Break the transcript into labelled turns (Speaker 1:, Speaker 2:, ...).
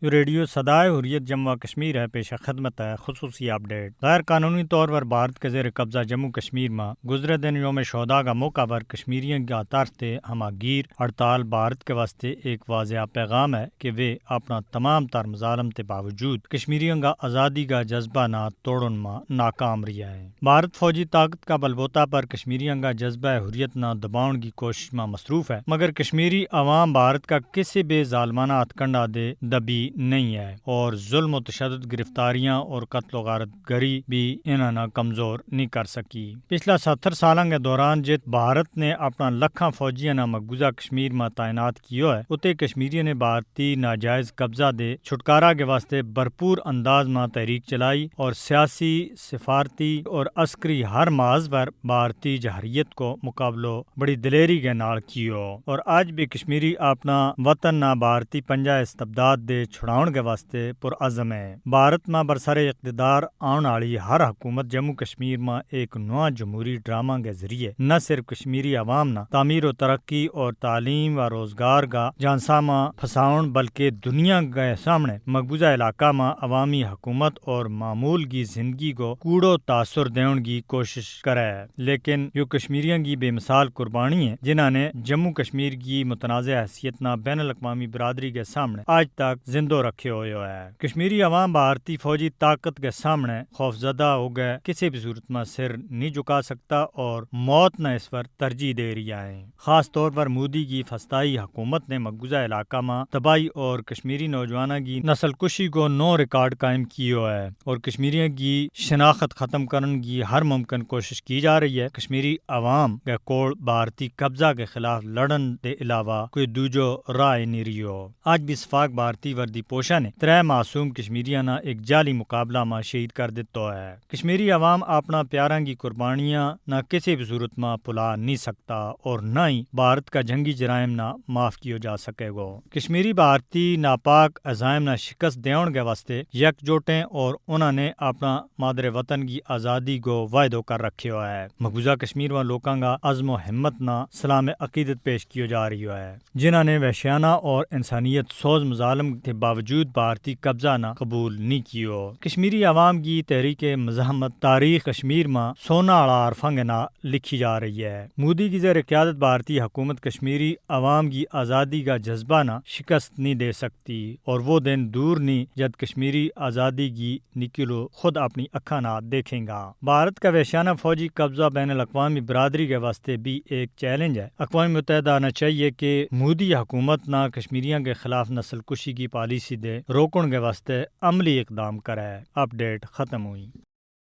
Speaker 1: Radio صدائے حریت جموں کشمیر ہے پیش خدمت ہے خصوصی اپڈیٹ۔ غیر قانونی طور پر بھارت کے زیر قبضہ جموں کشمیر میں گزرے دن یوم شہداء کا موقع پر کشمیریوں کی طرف سے ہمہ گیر ہڑتال بھارت کے واسطے ایک واضح پیغام ہے کہ وہ اپنا تمام تر مظالم کے باوجود کشمیریوں کا آزادی کا جذبہ نہ توڑن میں ناکام رہا ہے۔ بھارت فوجی طاقت کا بلبوتا پر کشمیریوں کا جذبہ حریت نہ دباؤن کی کوشش میں مصروف ہے، مگر کشمیری عوام بھارت کا کسی بھی ظالمانہ ہتھکنڈہ دے دبی نہیں ہے اور ظلم و تشدد، گرفتاریاں اور قتل و غارت گری بھی انہوں کمزور نہیں کر سکی۔ پچھلا 70 سالوں کے دوران جت بھارت نے اپنا لکھاں فوجیاں نہ مقبوضہ کشمیر میں تعینات کیو ہے، اتے کشمیریوں نے بھارتی ناجائز قبضہ دے چھٹکارا کے واسطے بھرپور انداز میں تحریک چلائی اور سیاسی، سفارتی اور عسکری ہر محاذ پر بھارتی جہریت کو مقابلو بڑی دلیری کے نال کیو، اور آج بھی کشمیری اپنا وطن نہ بھارتی پنجہ استبداد دے چھڑاؤن کے واسطے پرعزم ہے۔ بھارت میں برسر اقتدار آن والی ہر حکومت جموں کشمیر میں ایک نیا جمہوری ڈرامہ کے ذریعے نہ صرف کشمیری عوام نہ تعمیر و ترقی اور تعلیم و روزگار کا جھانسا میں پھساؤن بلکہ دنیا کے سامنے مقبوضہ علاقہ میں عوامی حکومت اور معمول کی زندگی کو کوڑو تاثر دیون کی کوشش کرے، لیکن یہ کشمیریوں کی بے مثال قربانی ہے جنہوں نے جموں کشمیر کی متنازع حیثیت نہ بین الاقوامی برادری کے سامنے آج تک زندہ رکھے ہوئے ہے۔ کشمیری عوام بھارتی فوجی طاقت کے سامنے خوفزدہ ہو گئے، کسی بھی صورت میں سر نہیں جھکا سکتا اور موت نہ اس پر ترجیح دے رہا ہے۔ خاص طور پر مودی کی فسطائی حکومت نے مقبوضہ علاقہ میں تباہی اور کشمیری نوجوانوں کی نسل کشی کو نو ریکارڈ قائم کیا ہے اور کشمیریوں کی شناخت ختم کرنے کی ہر ممکن کوشش کی جا رہی ہے۔ کشمیری عوام کے کول بھارتی قبضہ کے خلاف لڑن کے علاوہ کوئی دوجو رائے نہیں رہی۔ آج بھی صفاق بھارتی وردی پوشا نے 3 معصوم کشمیریاں نہ ایک جعلی مقابلہ میں شہید کر دیتا ہے۔ کشمیری عوام اپنا پیاراں کی قربانیاں نہ کسی بھی صورت میں بھلا نہیں سکتا اور نہ ہی بھارت کا جنگی جرائم نہ معاف کیا جا سکے گا۔ کشمیری بھارتی ناپاک عزائم نہ شکست دیون کے واسطے یکجوٹ ہیں اور انہوں نے اپنا مادر وطن کی آزادی کو وعدہ کر رکھے ہوا ہے۔ مقبوضہ کشمیر میں لوکاں کا عزم و ہمت نہ سلام عقیدت پیش کیا جا رہی ہے، جنہوں نے وحشیانہ اور انسانیت سوز مظالم کے باوجود بھارتی قبضہ نہ قبول نہیں کیو۔ کشمیری عوام کی تحریک مزاحمت تاریخ کشمیر میں سونا اڑا عرفنگ نہ لکھی جا رہی ہے۔ مودی کی زیر قیادت بھارتی حکومت کشمیری عوام کی آزادی کا جذبہ نہ شکست نہیں دے سکتی اور وہ دن دور نہیں جب کشمیری آزادی کی نکلو خود اپنی اکھاں نہ دیکھیں گا۔ بھارت کا وحشیانہ فوجی قبضہ بین الاقوامی برادری کے واسطے بھی ایک چیلنج ہے۔ اقوام متحدہ نہ چاہیے کہ مودی حکومت نہ کشمیریوں کے خلاف نسل کشی کی پالیسی دے روکن کے واسطے عملی اقدام کرے۔ اپڈیٹ ختم ہوئی۔